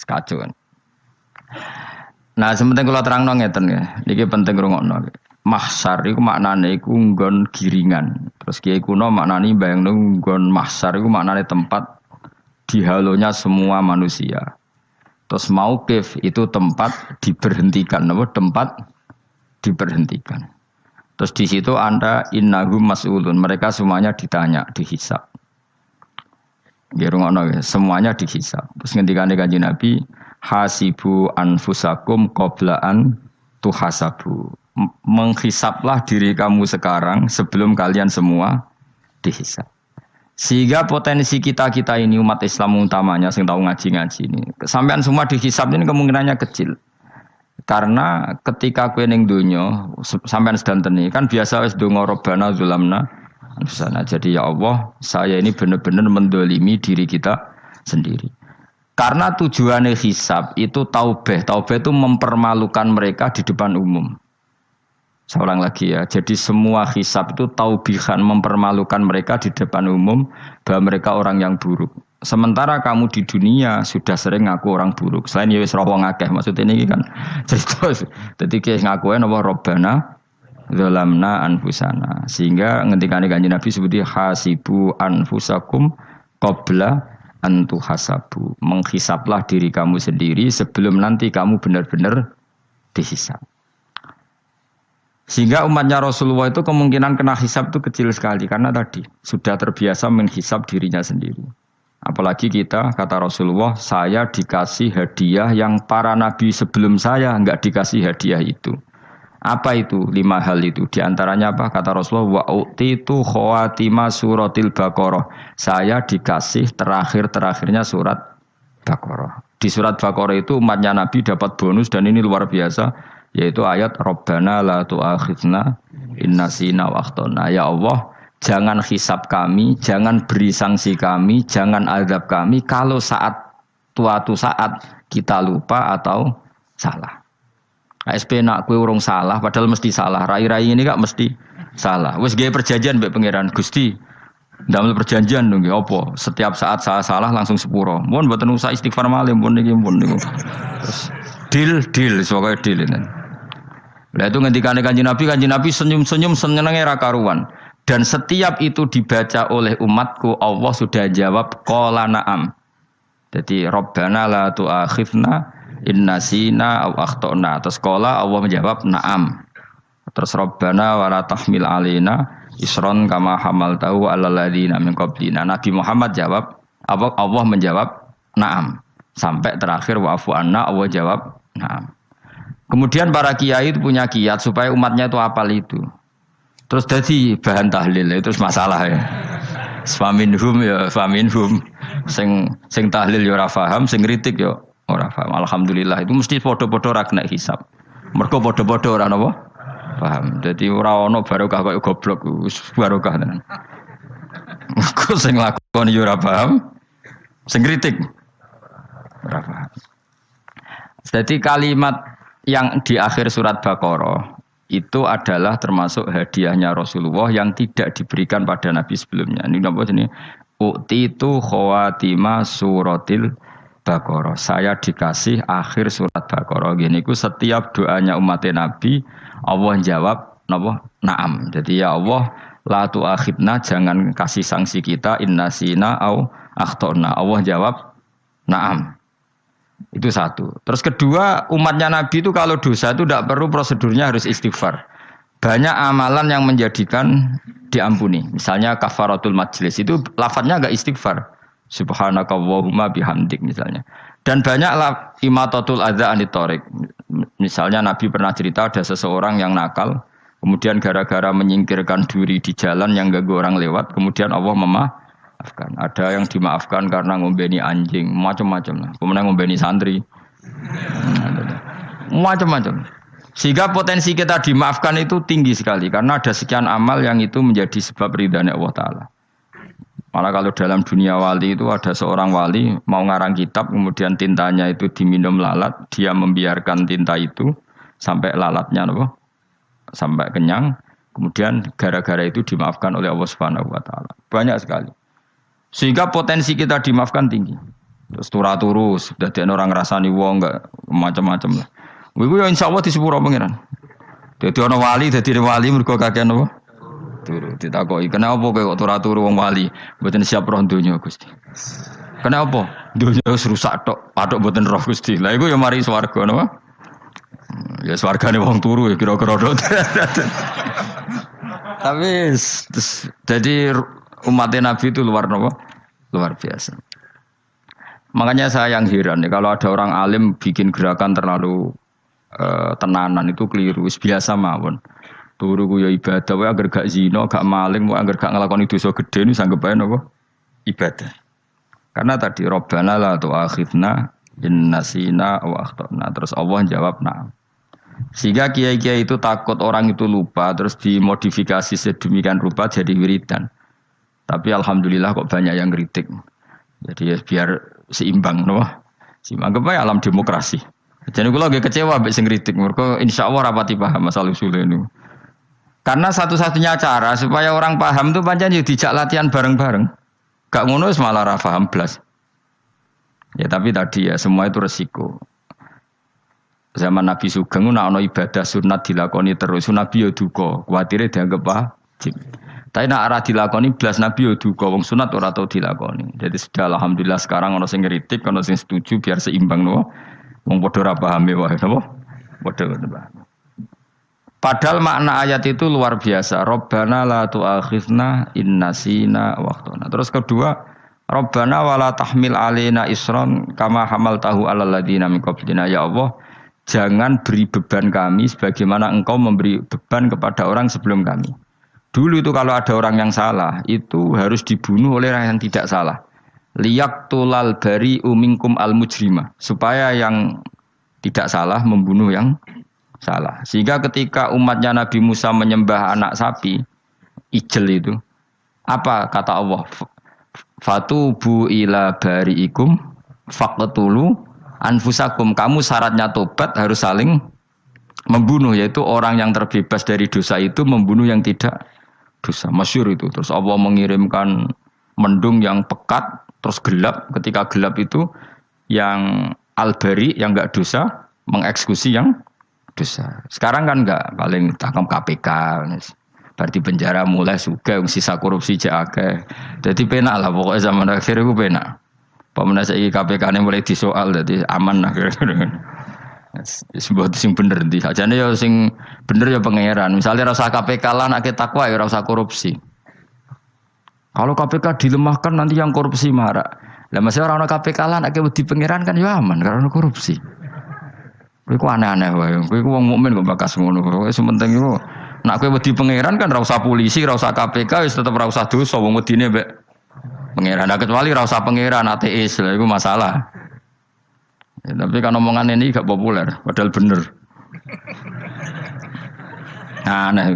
kacau kan. Nah, sementing kula terangno ngeten ya. Niki penting ngrungokno. Mahsyar iku maknane iku nggon giringan. Terus kiai kuno maknane bayangno nggon mahsyar iku maknane tempat dihalonya semua manusia. Terus mauqif itu tempat diberhentikan, apa tempat diberhentikan. Terus di situ Anda innahum mas'ulun, mereka semuanya ditanya, dihisab. Semuanya dihisab. Terus ngendikane Kanjeng Nabi, hasibu anfusakum qabla an tuhasabu. Menghisablah diri kamu sekarang sebelum kalian semua dihisab. Sehingga potensi kita ini umat Islam utamanya sing tahu ngaji-ngaji ini, sampean semua dihisab ini kemungkinannya kecil. Karena ketika kowe ning donya sampean sedanten iki kan biasa wis donga Rabbana zulamna sana. Jadi ya Allah, saya ini benar-benar mendolimi diri kita sendiri. Karena tujuannya hisab itu taubah. Taubah itu mempermalukan mereka di depan umum. Saya ulang lagi ya. Jadi semua hisab itu taubihan, mempermalukan mereka di depan umum bahwa mereka orang yang buruk. Sementara kamu di dunia sudah sering ngaku orang buruk. Selain ya wis roh wong akeh, maksudnya ini kan cerita. Jadi ki ngakuin apa Rabbana zalamna anfusana. Sehingga ngendikane Kanjeng Nabi sebuti hasibu anfusakum qabla an tuhasabu. Menghisablah diri kamu sendiri sebelum nanti kamu benar-benar dihisab. Sehingga umatnya Rasulullah itu kemungkinan kena hisab itu kecil sekali. Karena tadi sudah terbiasa menghisab dirinya sendiri. Apalagi kita, kata Rasulullah, saya dikasih hadiah yang para nabi sebelum saya enggak dikasih hadiah itu. Apa itu? 5 hal itu. Di antaranya apa? Kata Rasulullah, wa'utitu khawatima suratil Baqarah. Saya dikasih terakhir-terakhirnya surat Baqarah. Di surat Baqarah itu umatnya Nabi dapat bonus dan ini luar biasa. Yaitu ayat Rabbana la tu'akhidna innasina wa akhtana. Ya Allah, jangan hisab kami, jangan beri sanksi kami, jangan azab kami kalau suatu saat kita lupa atau salah. ASP nak kue urung salah, padahal mesti salah. Rai-rai ini gak mesti salah. Wes gawe perjanjian mbek pangeran Gusti. Ndamel perjanjian dong, apa? Setiap saat salah langsung sepuro. Mohon mboten usah istighfar malih, pun niki pun niku. Terus deal, sebagai deal ini. Lah itu ngendikane Kanjeng Nabi senyum-senyum senenge ra karuan. Dan setiap itu dibaca oleh umatku, Allah sudah jawab qala na'am. Jadi Rabbana la tu'akhidna innasina aw akhtana. Terus qala Allah menjawab na'am. Terus Rabbana wa la tahmil alaina isron kama hamaltahu 'alal ladzina min qablina. Nabi Muhammad jawab, Allah menjawab na'am. Sampai terakhir wa'fu anna, Allah jawab na'am. Kemudian para kiai itu punya kiat supaya umatnya itu hafal itu. Terus jadi bahan tahlil itu masalah ya. Faminhum ya faminhum. Sing tahlil ya ora paham, sing kritik ya ora paham. Alhamdulillah itu mesti padha-padha ra kena hisab. Mergo padha-padha ora napa? Paham. Jadi ora ono barokah kaya goblok wis barokah tenan. Mergo sing lakoni ya ora paham, sing kritik ora paham. Jadi kalimat yang di akhir surat Baqarah itu adalah termasuk hadiahnya Rasulullah yang tidak diberikan pada Nabi sebelumnya. Ini apa ini? U'titu khawatima suratil Baqarah. Saya dikasih akhir surat Baqarah. Gini ku setiap doanya umat Nabi Allah jawab napa? Na'am. Jadi ya Allah la tu'akhidna, jangan kasih sanksi kita innasina au akhtana. Allah jawab na'am. Itu satu. Terus kedua, umatnya Nabi itu kalau dosa itu tidak perlu prosedurnya harus istighfar. Banyak amalan yang menjadikan diampuni. Misalnya kafaratul majlis itu lafadznya enggak istighfar. Subhanakallahumma bihamdik misalnya. Dan banyak imatatul adza anit thariq. Misalnya Nabi pernah cerita ada seseorang yang nakal, kemudian gara-gara menyingkirkan duri di jalan yang ganggu orang lewat, kemudian Allah memaafkan. Ada yang dimaafkan karena ngombeni anjing, macam-macam lah. Kemudian ngombeni santri, macam-macam. Sehingga potensi kita dimaafkan itu tinggi sekali karena ada sekian amal yang itu menjadi sebab ridhanya Allah Taala. Malah kalau dalam dunia wali itu ada seorang wali mau ngarang kitab, kemudian tintanya itu diminum lalat, dia membiarkan tinta itu sampai lalatnya sampai kenyang, kemudian gara-gara itu dimaafkan oleh Allah Subhanahu Wa Taala. Banyak sekali. Sehingga potensi kita dimaafkan tinggi. Terus turu dadi orang ngrasani wong enggak macam-macam lah. Iku ya insyaallah di sepuro pangeran. Dadi ana wali mergo kakean apa? Turu. Ditakoki, "Kenapa kowe kok turu wong wali? Mboten siap roh donya, Gusti." Kenapa? Donya wis rusak tok, patok mboten roh Gusti. Lah iku ya mari swarga napa? Ya swargane wong turu ya kira-kira tok. Tapi jadi umat Nabi itu luar biasa. Makanya saya yang heran ya, kalau ada orang alim bikin gerakan terlalu tenanan itu keliru, biasa mawon. Turu ku ya ibadah, wae agar gak zina, gak maling, wae agar gak nglakoni dosa gedhe niku sanggep ae napa? Ibadah. Karena tadi Rabbana la tu'akhidna in nasina wa akhtana. Terus Allah jawab na'am. Sehingga kiai-kiai itu takut orang itu lupa terus dimodifikasi sedemikian rupa jadi wiridan. Tapi alhamdulillah kok banyak yang kritik. Jadi ya biar seimbang no. Seimbang apa alam demokrasi. Jadi kalau lagi kecewa mbek sing kritik mergo insyaallah rapati paham masalah usul ini. Karena satu-satunya cara supaya orang paham itu pancen yo dijak latihan bareng-bareng. Gak ngono wis malah ra paham blas. Ya tapi tadi ya semua itu resiko. Zaman Nabi Sugeng nak ono ibadah sunat dilakoni terus Nabi yo duka, kuwatire dianggap wajib. Tapi nak ora dilakoni blas Nabi yo duka, wong sunat ora tau dilakoni. Jadi sudah alhamdulillah sekarang ono sing ngritik, ono sing setuju biar seimbang no. Wong padha ora pahame wae napa? Padha paham. Padahal makna ayat itu luar biasa. Rabbana la tu'akhidna in nasina wa akhtana. Terus kedua, Rabbana wala tahmil alaina isran kama hamaltahu alal ladina min qablina. Ya Allah, jangan beri beban kami sebagaimana Engkau memberi beban kepada orang sebelum kami. Dulu itu kalau ada orang yang salah, itu harus dibunuh oleh orang yang tidak salah. Liyaqtulal bari'u minkum al-mujrima. Supaya yang tidak salah membunuh yang salah. Sehingga ketika umatnya Nabi Musa menyembah anak sapi, ijel itu, apa kata Allah? Fatubu ila bari'ikum faqtulu anfusakum. Kamu syaratnya tobat harus saling membunuh, yaitu orang yang terbebas dari dosa itu membunuh yang tidak dosa. Masyhur itu. Terus Allah mengirimkan mendung yang pekat, terus gelap. Ketika gelap itu yang al-bari yang enggak dosa mengeksekusi yang dosa. Sekarang kan enggak, paling tangkap KPK. Berarti penjara mulai suka, sisa korupsi akeh. Jadi penak lah pokoknya zaman akhir itu penak. Pemenang saya KPK ini mulai disoal, jadi aman lah. Sebuah sing bener di saja nih ya sing bener ya pangeran. Misalnya rasa KPK lah nak takwa ya rasa korupsi. Kalau KPK dilemahkan nanti yang korupsi marah. Lah masih orang KPK lah nak di pangeran kan ya aman karena korupsi. Iku aneh-aneh wae. Iku wong mukmin kok bakas ngono. Wis penting iku nak kowe wedi pangeran kan ra usah polisi, ra usah KPK wis tetep ra usah dosa wong wedine mbek pangeran. Nah, kecuali ra usah pangeran ateis, lha iku masalah. Ya, tapi kan omongan ini gak populer, padahal bener. Nah, aneh.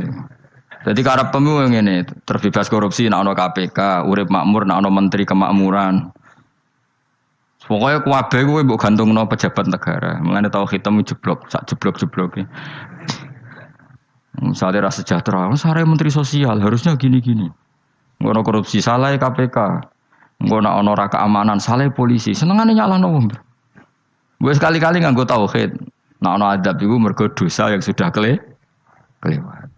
Jadi karep pemilu ngene, terbebas korupsi nak ono KPK, urip makmur nak ono menteri kemakmuran. Pokoknya kuwabe kuwi mbok gantungno pejabat negara. Mengane tau hitam jeblok, sak jeblok-jebloke. Misalnya rasa sejahtera, sare menteri sosial harusnya gini-gini. Ngono korupsi salah KPK. Ngono ono ra keamanan salah polisi. Senengane nyalahno wong. Gue sekali-kali nganggo tauhid. Nah ono adab iku mergo dosa yang sudah kelewat.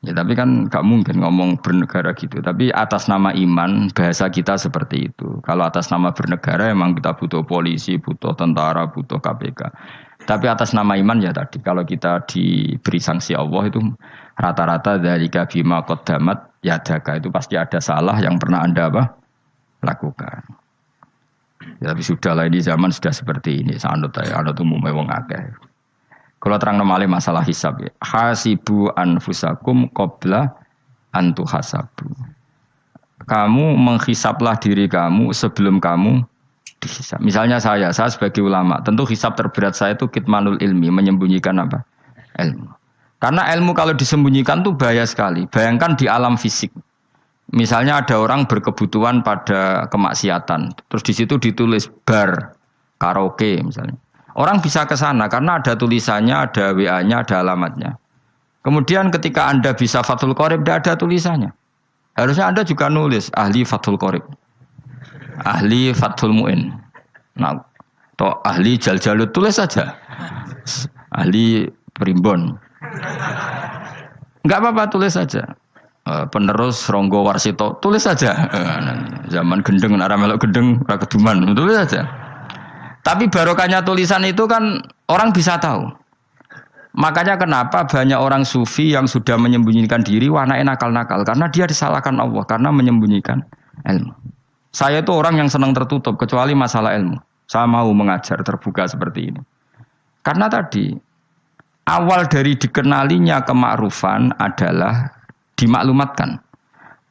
Ya tapi kan gak mungkin ngomong bernegara gitu. Tapi atas nama iman bahasa kita seperti itu. Kalau atas nama bernegara emang kita butuh polisi, butuh tentara, butuh KPK. Tapi atas nama iman ya tadi. Kalau kita diberi sanksi Allah itu rata-rata dari bima qaddamat yadaka itu pasti ada salah yang pernah Anda lakukan. Ya, tapi sudah lah ini zaman sudah seperti ini. Anut umumnya wong akeh. Kalau terang nomale masalah hisab ya. Hasibu anfusakum qabla antu hasabu. Kamu menghisablah diri kamu sebelum kamu dihisab. Misalnya saya sebagai ulama, tentu hisab terberat saya itu kitmanul ilmi, menyembunyikan apa? Ilmu. Karena ilmu kalau disembunyikan tuh bahaya sekali. Bayangkan di alam fisik. Misalnya ada orang berkebutuhan pada kemaksiatan, terus di situ ditulis bar, karaoke misalnya. Orang bisa ke sana karena ada tulisannya, ada WA-nya, ada alamatnya. Kemudian ketika Anda bisa Fathul Qorib, tidak ada tulisannya. Harusnya Anda juga nulis ahli Fathul Qorib. ahli Fathul Mu'in. Nah, atau ahli Jaljalut tulis saja. Ahli Primbon. Enggak apa-apa tulis saja. Penerus Ronggo Warsito tulis saja. Zaman gendeng ora melok gendeng ora keduman, tulis saja. Tapi barokahnya tulisan itu kan orang bisa tahu. Makanya kenapa banyak orang sufi yang sudah menyembunyikan diri warna nakal-nakal karena dia disalahkan Allah karena menyembunyikan ilmu. Saya itu orang yang senang tertutup kecuali masalah ilmu. Saya mau mengajar terbuka seperti ini. Karena tadi awal dari dikenalinya kemakrufan adalah dimaklumatkan.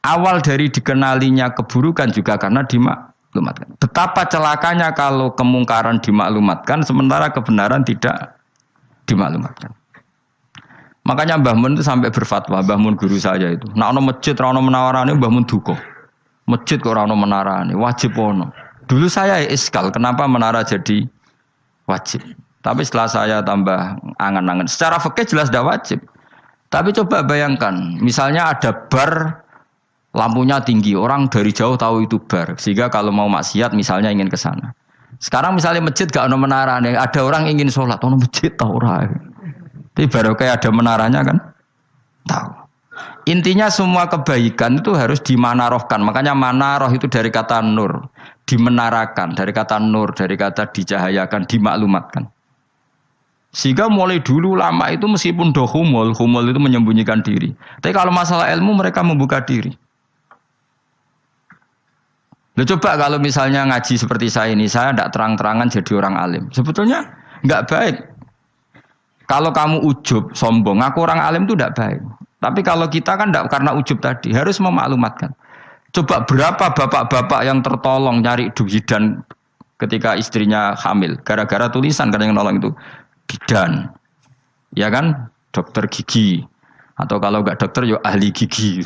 Awal dari dikenalinya keburukan juga karena dimaklumatkan. Betapa celakanya kalau kemungkaran dimaklumatkan sementara kebenaran tidak dimaklumatkan. Makanya Mbah Mun itu sampai berfatwa, Mbah Mun guru saya itu. Nah ono masjid ra ono menarane Mbah Mun duka. Masjid kok ora ono menarane, wajib ono. Dulu saya iskal, kenapa menara jadi wajib? Tapi setelah saya tambah angan-angan, secara fikih jelas tidak wajib. Tapi coba bayangkan, misalnya ada bar lampunya tinggi, orang dari jauh tahu itu bar, sehingga kalau mau maksiat misalnya ingin ke sana. Sekarang misalnya masjid gak ono menara nih, ada orang ingin sholat, ono masjid tahu ora. Tapi baru kayak ada menaranya kan, tahu. Intinya semua kebaikan itu harus dimanarohkan. Makanya manaroh itu dari kata nur, dimenarakan, dari kata nur, dari kata dicahayakan, dimaklumatkan. Sehingga mulai dulu lama itu meskipun humul itu menyembunyikan diri. Tapi kalau masalah ilmu mereka membuka diri. Loh coba kalau misalnya ngaji seperti saya ini, saya tidak terang-terangan jadi orang alim. Sebetulnya nggak baik. Kalau kamu ujub, sombong, aku orang alim itu tidak baik. Tapi kalau kita kan tidak karena ujub tadi, harus memaklumatkan. Coba berapa bapak-bapak yang tertolong nyari bidan ketika istrinya hamil. Gara-gara tulisan karena yang nolong itu bidan. Ya kan? Dokter gigi. Atau kalau enggak dokter, ya ahli gigi.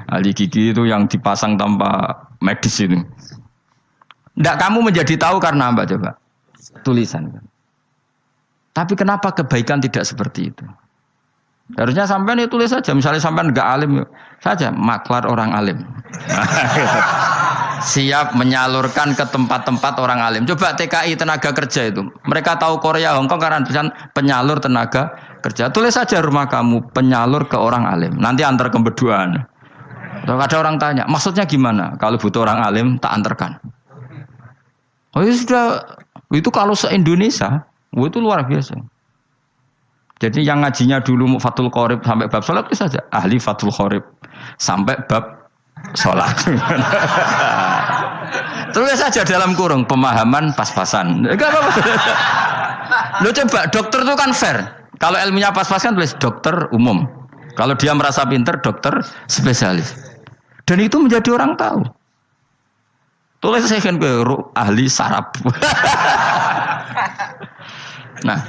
Ahli gigi itu yang dipasang tanpa medis itu. Enggak kamu menjadi tahu karena apa coba? Tulisan. Tapi kenapa kebaikan tidak seperti itu? Harusnya sampean itu tulis saja. Misalnya sampean enggak alim saja, maklar orang alim. Siap menyalurkan ke tempat-tempat orang alim. Coba TKI tenaga kerja itu. Mereka tahu Korea, Hongkong karena penyalur tenaga kerja. Tulis saja rumah kamu penyalur ke orang alim. Nanti antar ke berduaan. Kalau ada orang tanya, maksudnya gimana? Kalau butuh orang alim, tak antarkan. Oh ya sudah, itu kalau se-Indonesia, itu luar biasa. Jadi yang ngajinya dulu Fathul Qorib sampai bab sholat itu saja. Ahli Fathul Qorib sampai bab sholat. Tulis saja dalam kurung pemahaman pas-pasan. Enggak apa-apa. Lo coba dokter itu kan fair. Kalau ilmunya pas-pasan tulis dokter umum. Kalau dia merasa pinter dokter spesialis. Dan itu menjadi orang tahu. Tulis saya kan ke ahli saraf. Nah,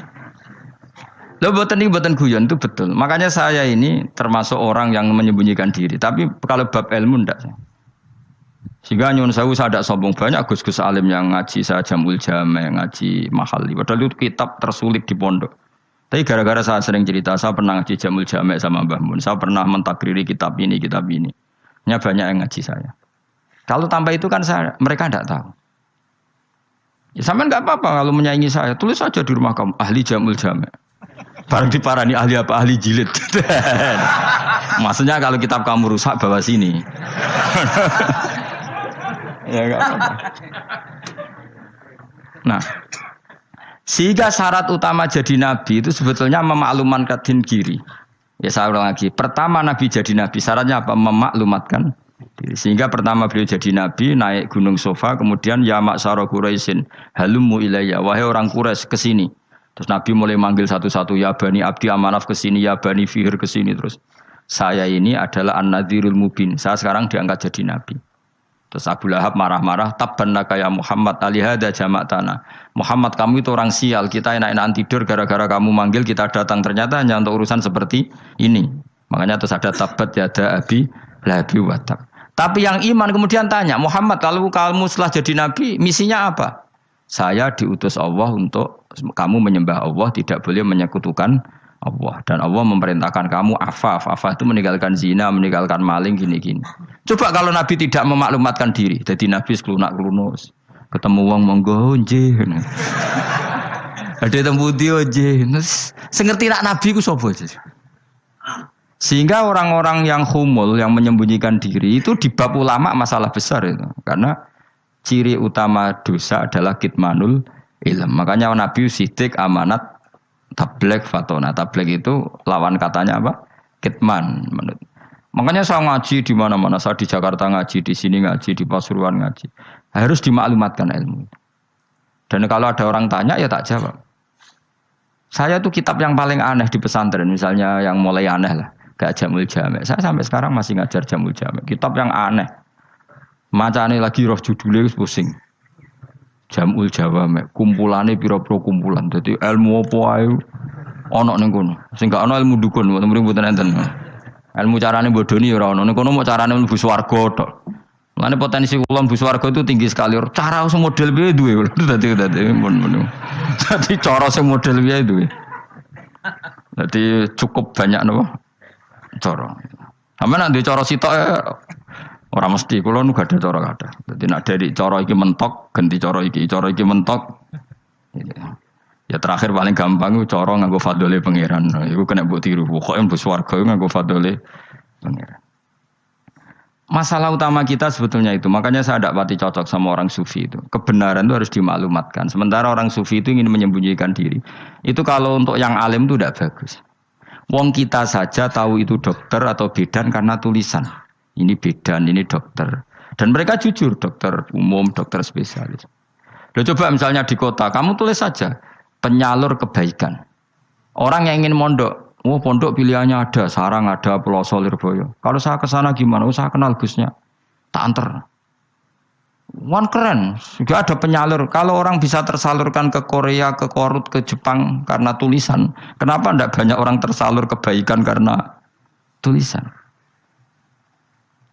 lo boten guyon itu betul. Makanya saya ini termasuk orang yang menyembunyikan diri. Tapi kalau bab ilmu enggak. Sehingga nyuwun sewu saya tidak sombong banyak gus-gus alim yang ngaji saya Jamul Jame, ngaji Mahali. Padahal itu kitab tersulit di pondok. Tapi gara-gara saya sering cerita, saya pernah ngaji Jamul Jame sama Mbah Mun. Saya pernah mentakriri kitab ini. Hanya banyak yang ngaji saya. Kalau tanpa itu kan mereka tidak tahu. Ya sampean enggak apa-apa kalau menyaingi saya. Tulis saja di rumah kamu ahli Jamul Jame. Barang diparani ahli apa? Ahli jilid. Maksudnya kalau kitab kamu rusak bawa sini. Ya enggak apa-apa. Nah, sehingga syarat utama jadi nabi itu sebetulnya memaklumatkan diri. Ya saya ulang lagi. Pertama nabi jadi nabi syaratnya apa? Memaklumatkan diri. Sehingga pertama beliau jadi nabi naik gunung Sofa, kemudian ya maksara Quraisyin halummu ilayya, wahai orang Quraisy ke sini. Terus Nabi mulai manggil satu-satu, ya Bani Abdi Amanaf ke sini, ya Bani Fihir ke sini. Terus saya ini adalah An-Nadhirul Mubin. Saya sekarang diangkat jadi Nabi. Terus Abu Lahab marah-marah, tabban laka ya Muhammad alihada jama'tana. Muhammad kamu itu orang sial, kita enak-enakan tidur gara-gara kamu manggil kita datang. Ternyata hanya untuk urusan seperti ini. Makanya terus ada tabat yada abi labi watab. Tapi yang iman kemudian tanya, Muhammad kalau kamu setelah jadi Nabi, misinya apa? Saya diutus Allah untuk kamu menyembah Allah, tidak boleh menyekutukan Allah, dan Allah memerintahkan kamu afaf itu meninggalkan zina, meninggalkan maling gini-gini. Coba kalau Nabi tidak memaklumatkan diri, jadi Nabi seklunak-klunus, ketemu wong monggo nggih. Ada tembu dia nggih. Sengerti nak Nabi ku sapa? Sehingga orang-orang yang humul, yang menyembunyikan diri itu di bab ulama masalah besar itu. Karena ciri utama dosa adalah kitmanul ilm. Makanya Nabi sidik amanat tabligh fatona. Tabligh itu lawan katanya apa? Kitman. Makanya saya ngaji di mana-mana. Saya di Jakarta ngaji, di sini ngaji, di Pasuruan ngaji. Harus dimaklumatkan ilmu. Dan kalau ada orang tanya ya tak jawab. Saya tuh kitab yang paling aneh di pesantren, misalnya yang mulai aneh lah, gak Jamul Jami'. Saya sampai sekarang masih ngajar Jamul Jami'. Kitab yang aneh. Macane lagi roh judulnya pusing. Jamul Jawami', kumpulane pira-pira kumpulan. Dadi ilmu apa ae ana ning kono. Sing gak ana ilmu dukun, mboten enten. Ilmu carane bodoni ya ora ana. Ning kono mau carane mlebu swarga tok. Mulane potensi kula mlebu swarga itu tinggi sekali. Cara sing model piye duwe. Dadi mun. Dadi cara sing model piye duwe. Dadi cukup banyak napa? Cara. Sampeyan nek duwe cara sitok ora mesti, kula nu gak ada cara kathah. Dadi nek dari cara iki mentok, ganti cara iki mentok. Ya terakhir paling gampang itu cara nganggo fadhole pangeran. Iku kena mbok tiru. Pokoke mbok swarga nganggo fadhole pangeran. Masalah utama kita sebetulnya itu. Makanya saya tidak pati cocok sama orang sufi itu. Kebenaran itu harus dimaklumatkan. Sementara orang sufi itu ingin menyembunyikan diri. Itu kalau untuk yang alim itu tidak bagus. Wong kita saja tahu itu dokter atau bidan karena tulisan. Ini bidan, ini dokter. Dan mereka jujur, dokter umum, dokter spesialis. Loh, coba misalnya di kota, kamu tulis saja, penyalur kebaikan. Orang yang ingin mondok, pondok pilihannya ada, Sarang ada, Peloso, Lirboyo. Kalau saya ke sana gimana? Saya kenal Gusnya, tak anter. Wan keren, juga ada penyalur. Kalau orang bisa tersalurkan ke Korea, ke Korut, ke Jepang karena tulisan, kenapa tidak banyak orang tersalur kebaikan karena tulisan?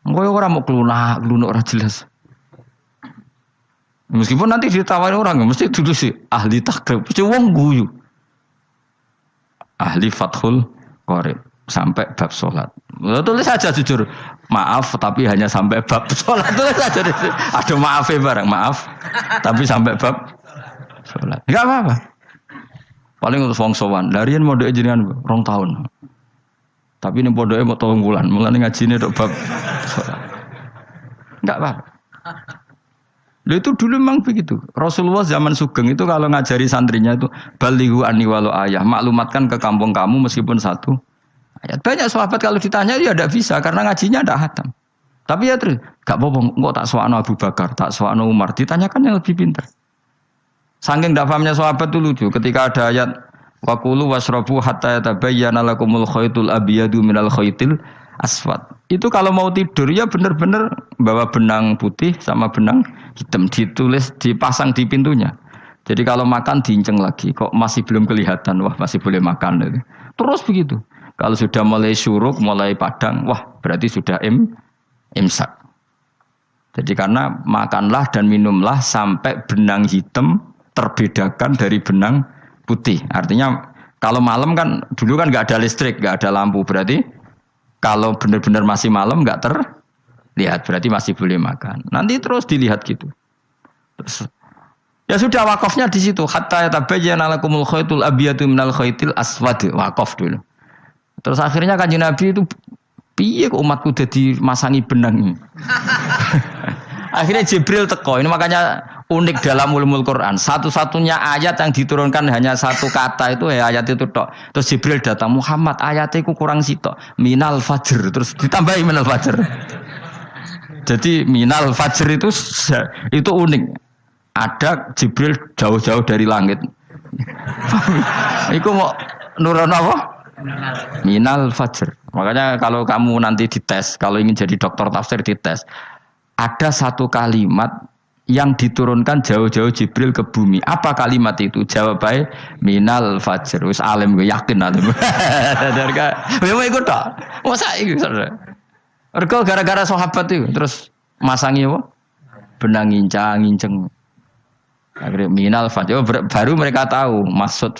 Gue orang mau kelunak orang jelas. Meskipun nanti ditawari orang, mesti dulu sih ahli takrib, mesti wong guyu. Ahli Fathul Qorib sampai bab sholat. Tulis saja jujur, maaf tapi hanya sampai bab sholat. Tulis saja, ada maafnya bareng, maaf tapi sampai bab sholat. Enggak apa-apa. Paling untuk wong sowan, larian modok jenengan 2 tahun. Tapi ini pondoknya mau 3 bulan, mulane ngajine tok bab sholat. Enggak apa-apa. Loh itu dulu memang begitu. Rasulullah zaman Sugeng itu kalau ngajari santrinya itu balighu anni walau ayah, maklumatkan ke kampung kamu meskipun 1 ayat. Banyak sahabat kalau ditanya dia tidak bisa karena ngajinya tidak hatam. Tapi ya terus, gak apa-apa, kok tak soal Abu Bakar, tak soal Umar, ditanyakan yang lebih pintar. Saking tidak pahamnya sahabat itu lucu. Ketika ada ayat Wakulu wasrobu hatta yatabayyana lakumul khaytul abyadu minal khaytil aswad. Itu kalau mau tidur ya benar-benar bawa benang putih sama benang hitam, ditulis, dipasang di pintunya. Jadi kalau makan diinceng lagi, kok masih belum kelihatan, wah masih boleh makan. Terus begitu. Kalau sudah mulai syuruk, mulai padang, wah berarti sudah imsak. Jadi karena makanlah dan minumlah sampai benang hitam terbedakan dari benang putih. Artinya kalau malam kan dulu kan nggak ada listrik, nggak ada lampu, berarti kalau benar-benar masih malam nggak terlihat, berarti masih boleh makan. Nanti terus dilihat gitu. Terus, ya sudah wakafnya di situ. Hatta yatabayyana lakumul khaytul abyadu minal khaytil aswad, wakaf dulu. Terus akhirnya Kanjeng Nabi itu piye kok umatku dadi masangi benang ini. Akhirnya Jibril teko. Ini makanya unik dalam ulumul Quran. Satu-satunya ayat yang diturunkan hanya 1 kata itu ya ayat itu tok. Terus Jibril datang, Muhammad ayatnya itu kurang sitok. Minal fajr. Terus ditambahi minal fajr. Jadi minal fajr itu unik. Ada Jibril jauh-jauh dari langit. Iku mau nurun apa? Minal fajr. Makanya kalau kamu nanti dites, kalau ingin jadi dokter tafsir dites, ada 1 kalimat yang diturunkan jauh-jauh Jibril ke bumi. Apa kalimat itu? Jawab baik, minal fajr. Wis alim gue yakin alim. Memang ikut tak? Masa itu saudara? Ergo gara-gara sahabat itu terus masangi apa? Benang ngincang. Akhirnya minal fajr. Baru mereka tahu maksud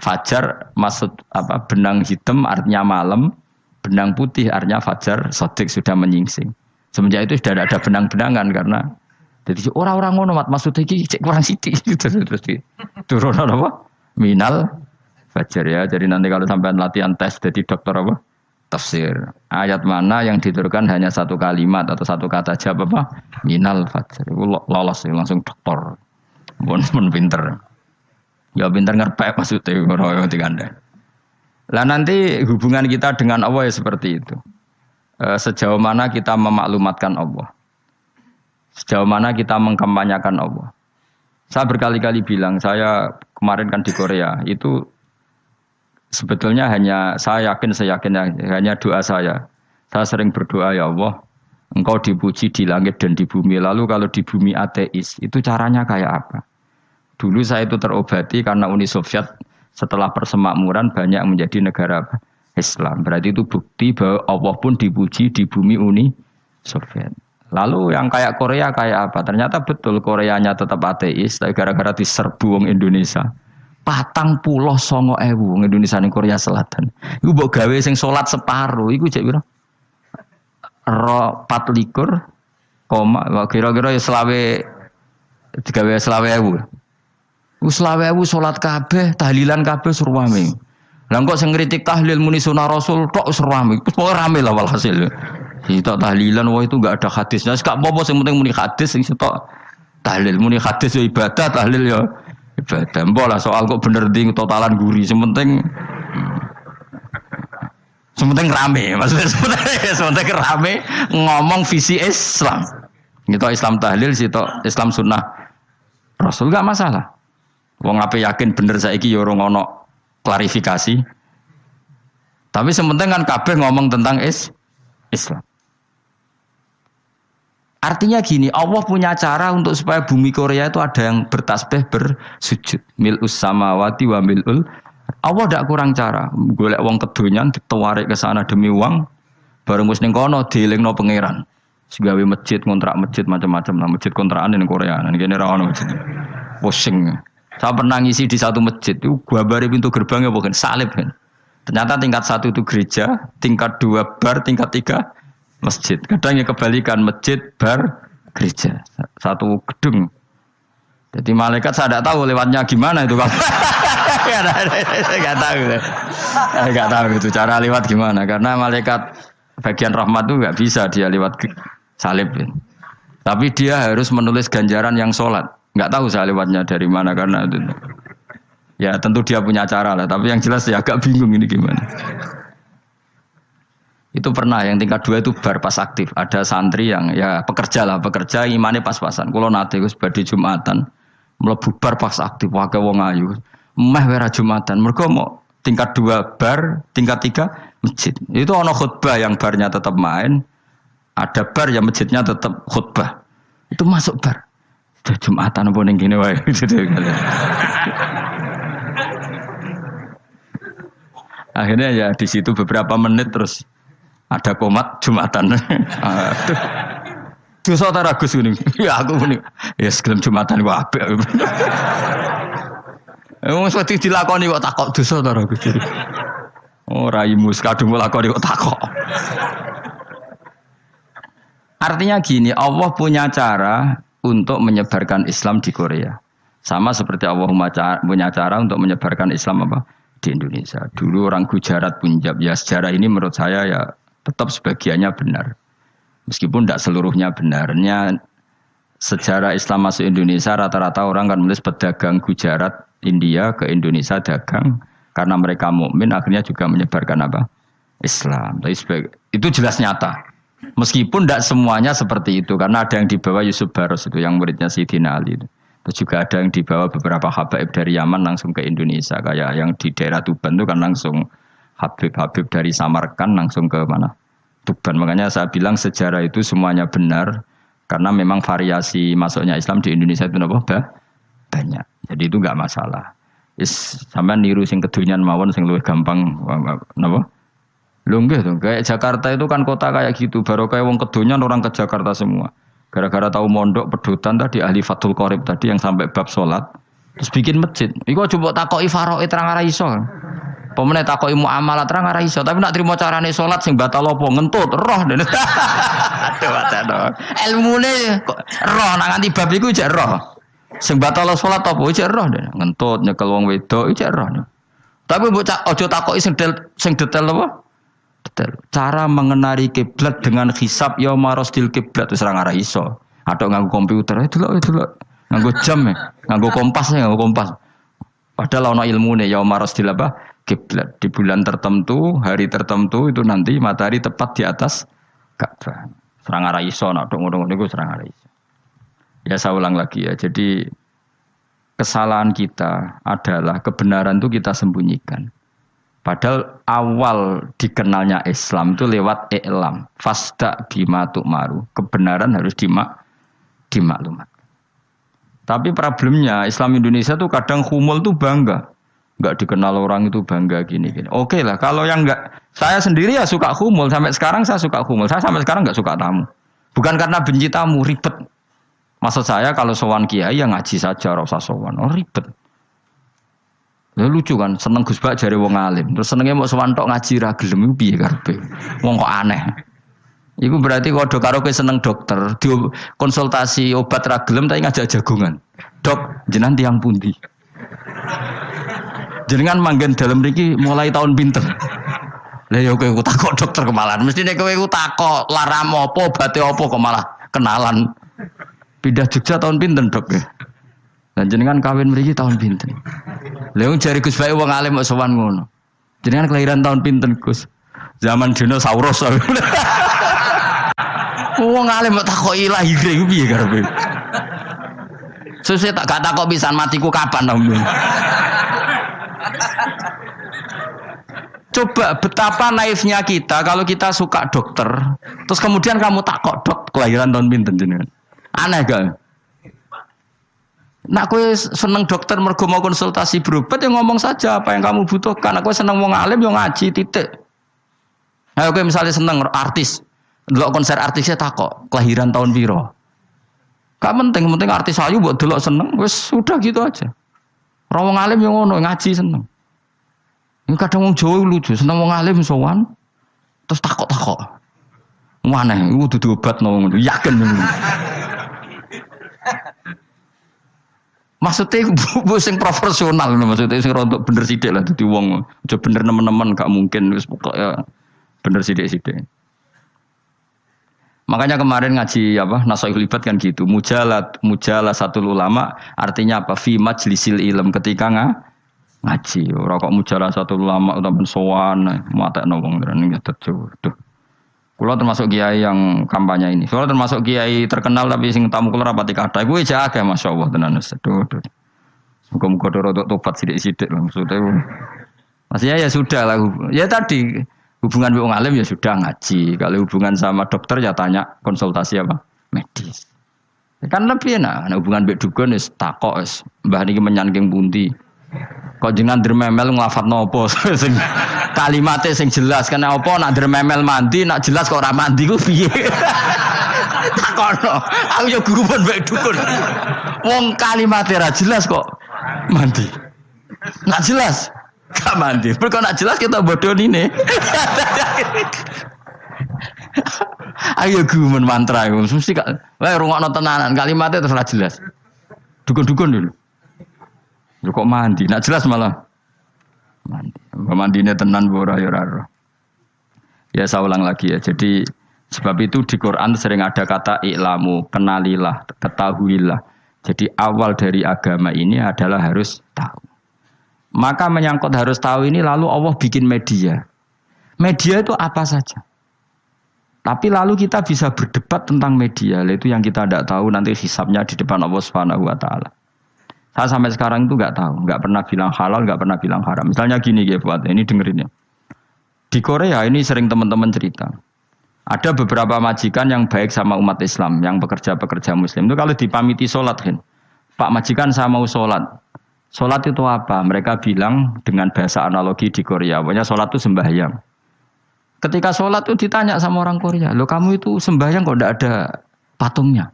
fajar maksud apa? Benang hitam artinya malam, benang putih artinya fajar sodik sudah menyingsing. Semenjak itu sudah ada benang-benangan karena jadi orang-orang ngono maksudnya iki cek kurang sithik terus turun apa? Minal fajar ya. Jadi nanti kalau sampai latihan tes jadi dokter apa? Tafsir. Ayat mana yang diturunkan hanya satu kalimat atau satu kata jawab apa? Minal fajar. Itu lolos langsung dokter. Pun pinter. Ya pinter ngerpek maksudnya orang diganda. Lah nanti hubungan kita dengan Allah ya seperti itu. Sejauh mana kita memaklumatkan Allah. Sejauh mana kita mengkampanyakan Allah. Saya berkali-kali bilang, saya kemarin kan di Korea, itu sebetulnya saya yakin hanya doa saya. Saya sering berdoa, ya Allah, Engkau dipuji di langit dan di bumi. Lalu kalau di bumi ateis, itu caranya kayak apa? Dulu saya itu terobati karena Uni Soviet setelah persemakmuran banyak menjadi negara Islam. Berarti itu bukti bahwa Allah pun dipuji di bumi Uni Soviet. Lalu yang kayak Korea kayak apa? Ternyata betul Koreanya tetap ateis, tapi gara-gara diserbu wong Indonesia. 49.000 wong Indonesia ning Korea Selatan. Iku mbok gawe sing salat separo, iku cek piro? 24, kira-kira ya selawe digawe 20.000. Wis 20.000 salat kabeh, tahlilan kabeh surwame. Lah kok sing ngritik tahlil muni sunah Rasul tok surwame. Pokoke rame lah walhasil. Itu tahlilan wah itu enggak ada hadisnya. Gak apa-apa sing penting muni hadis sing sitok tahlil muni hadis ya ibadah, tahlil ya ibadah. Mbok lah soal kok bener ding totalan guri, sementing rame, maksudnya sementing rame ngomong visi Islam. Itu Islam tahlil, situ Islam sunnah Rasul gak masalah. Wong ape yakin bener saiki ya ora ono klarifikasi. Tapi sementing kan kabeh ngomong tentang Islam. Artinya gini, Allah punya cara untuk supaya bumi Korea itu ada yang bertasbih bersujud. Mil'us samawati wa mil'ul. Allah tidak kurang cara. Golek wong kedonyan ditawarik ke sana demi uang. Bareng wis ning kono dielingno pangeran. Segawe masjid, kontrak masjid macam-macam lah. Masjid kontrakan ning Korea. Nang kene ra ono masjid. Pusing. Saya pernah ngisi di satu masjid itu gambare pintu gerbangnya bukan salib kan. Ternyata tingkat 1 itu gereja, tingkat 2 bar, tingkat 3 masjid. Kadang ya kebalikan masjid, bar, gereja. Satu gedung. Jadi malaikat saya tidak tahu lewatnya gimana itu. Nggak tahu itu cara lewat gimana. Karena malaikat bagian rahmat itu nggak bisa dia lewat salib. Tapi dia harus menulis ganjaran yang sholat. Nggak tahu saya lewatnya dari mana karena itu. Ya tentu dia punya cara lah. Tapi yang jelas ya agak bingung ini gimana. Itu pernah yang tingkat 2 itu bar pas aktif. Ada santri yang ya pekerja imane pas-pasan. Kulo nate wis badhe Jumatan, mlebu bar pas aktif wae wong ayu. Meh ora Jumatan. Mergo mau tingkat 2 bar, tingkat 3 masjid. Itu ono khutbah yang barnya tetap main, ada bar yang masjidnya tetap khutbah. Itu masuk bar. Sudah Jumatan apa ning kene wae. Akhirnya ya di situ beberapa menit terus ada komat Jumatan. Dosa ta Gus ngene. Ya aku muni. Ya segelem Jumatan ku apik. Wong wedi dilakoni kok takok dosa ta Gus. Oh raimu kadung lakoni kok takok. Artinya gini, Allah punya cara untuk menyebarkan Islam di Korea. Sama seperti Allah punya cara untuk menyebarkan Islam apa? Di Indonesia. Dulu orang Gujarat, Punjab, ya sejarah ini menurut saya ya tetap sebagiannya benar. Meskipun tidak seluruhnya benarnya sejarah Islam masuk Indonesia rata-rata orang kan menulis pedagang Gujarat, India ke Indonesia dagang karena mereka mukmin akhirnya juga menyebarkan apa? Islam. Itu jelas nyata. Meskipun tidak semuanya seperti itu karena ada yang dibawa Yusuf Baros itu yang muridnya Sayyidina Ali itu. Terus juga ada yang dibawa beberapa habaib dari Yaman langsung ke Indonesia. Kayak yang di daerah Tuban itu kan langsung habib-habib dari Samarkand langsung ke mana? Tuban. Makanya saya bilang sejarah itu semuanya benar. Karena memang variasi masuknya Islam di Indonesia itu banyak. Jadi itu enggak masalah. Sampai niru sing kedunyan mawon sing luwih gampang napa? Lho nggih to, kayak Jakarta itu kan kota kayak gitu. Baru kayak wong kedunyan orang ke Jakarta semua. Gara-gara tahu mondok pedutan tadi ahli Fathul Qorib tadi yang sampai bab sholat Terus bikin masjid. Iku coba takoki faraid terang ora iso. Pemene takoki muamalah terang ora iso, tapi nak trimo carane salat sing batal apa ngentut roh. Aduh. Ilmune roh nang nganti bab iku jek roh. Sing batal salat apa jek roh ngentut nyekel wong wedok jek roh. Tapi mbok aja takoki sing detail apa? Detail. Cara mengenali kiblat dengan hisab ya marosdil kiblat wis ora iso. Atok nganggo komputer delok. Nganggo jam nganggo kompas. Padahal ana ilmune ya marosdil apa? Kiblat. Di bulan tertentu, hari tertentu itu nanti matahari tepat di atas Ka'bah. Serang arah iso, nak ngono-ngono niku serang arah iso. Ya saya ulang lagi ya. Jadi kesalahan kita adalah kebenaran itu kita sembunyikan. Padahal awal dikenalnya Islam itu lewat i'lam. Fasda bima tu'maru. Kebenaran harus dimaklumat. Tapi problemnya Islam Indonesia tuh kadang humul tuh bangga. Enggak dikenal orang itu bangga gini. Oke lah, kalau yang enggak, saya sendiri ya suka humul. Sampai sekarang saya suka humul. Saya sampai sekarang enggak suka tamu. Bukan karena benci tamu, ribet. Maksud saya kalau sowan kiai ya ngaji saja, ora usah sowan. Oh ribet. Ya lucu kan, seneng Gus Bak jare wong alim. Terus senenge mau sowan tok ngaji ra gelem iku piye karepe? Wong kok aneh. Iku berarti kalau karo kowe seneng dokter, konsultasi obat ra gelem tapi ngajak jagongan. Dok, jenengan tiyang pundi? Jenengan manggen dalam mriki mulai tahun pinten? Lah ya kowe takok dokter kemalan. Mestine kowe takok laram apa, obate apa kok malah kenalan. Pindah Jogja tahun pinten, Dok? Dan jenengan kawin mriki tahun pinten? Lah wong jare Gus Bae wong alim kok sowan ngono. Jenengan kelahiran tahun pinten, Gus? Zaman dinosaurus. Wong alim kok takoki lahire iku piye karepe? Sesuk tak gak takok pisan matiku kapan, Om. Coba betapa naifnya kita kalau kita suka dokter, terus kemudian kamu takok dok kelahiran tahun pinten jenengan. Aneh gak? Nak kowe seneng dokter mergo mau konsultasi berobat ya ngomong saja apa yang kamu butuhkan. Aku seneng wong alim yo ngaji titik. Ayo kowe misalnya seneng artis, delok konser artisnya takok kelahiran tahun piro. Gak penting artis ayu buat delok seneng, wis sudah gitu aja. Orang wong alim yo ngono ngaji seneng. Ini kadang wong Jawa lucu, seneng wong alim sowan terus takok-takok. Mana iku dudu obat ngono, yakin. Maksudnya bu sing profesional maksudnya sing rontok bener sithik lah dadi wong. Aja bener nemen-nemen gak mungkin wis pokoke bener sithik-sithik. Makanya kemarin ngaji apa Nasaihul Ibad kan gitu. Mujalah satu ulama artinya apa? Fi majlisil ilm ketika ngaji. Ora kok mujalah satu ulama utawa sowan matekno wong ning tejo. Duh. Kula termasuk kiai yang kampanye ini. Kula termasuk kiai terkenal tapi sing tamu kula rapati kathah. Kuwi aja akeh masyaallah tenan. Duh. Muga-muga rodok tobat sithik-sithik maksudnya. Maksudnya ya sudah lah. Ya tadi hubungan wong alim ya sudah ngaji. Kalau hubungan sama dokter ya tanya konsultasi apa? Medis. Kan lebih enak. Nah, hubungan mbek dukun wis takok wis mbah niki menyangking pundi. Kok jenengan dermemel nglafadzno apa sing kalimate sing jelas kan apa nak dermemel mandi nak jelas kok ora mandi ku piye. Takono. Aku ya guru pun mbek dukun. Wong kalimate ra jelas kok mandi. Nak jelas gak mandi. Kalau nak jelas kita bodoh ini. Ayo gumen mantra itu. Mesti kak. Wah rungokno tenanan kalimatnya terus jelas. Dukun-dukun dulu. Kok mandi? Nak jelas malah mandi. Mandinya tenan bora yoraro. Ya saya ulang lagi ya. Jadi sebab itu di Quran sering ada kata i'lamu, kenalilah, ketahuilah. Jadi awal dari agama ini adalah harus tahu. Maka menyangkut harus tahu ini lalu Allah bikin media. Media itu apa saja. Tapi lalu kita bisa berdebat tentang media. Itu yang kita tidak tahu nanti hisabnya di depan Allah Subhanahu wa taala. Saya sampai sekarang itu enggak tahu, enggak pernah bilang halal, enggak pernah bilang haram. Misalnya gini ya buat ini dengerin ya. Di Korea ini sering teman-teman cerita. Ada beberapa majikan yang baik sama umat Islam, yang pekerja-pekerja muslim. Itu kalau dipamiti sholat kan. Pak majikan saya mau sholat. Sholat itu apa? Mereka bilang dengan bahasa analogi di Korea. Pokoknya sholat itu sembahyang. Ketika sholat itu ditanya sama orang Korea. Loh kamu itu sembahyang kok tidak ada patungnya?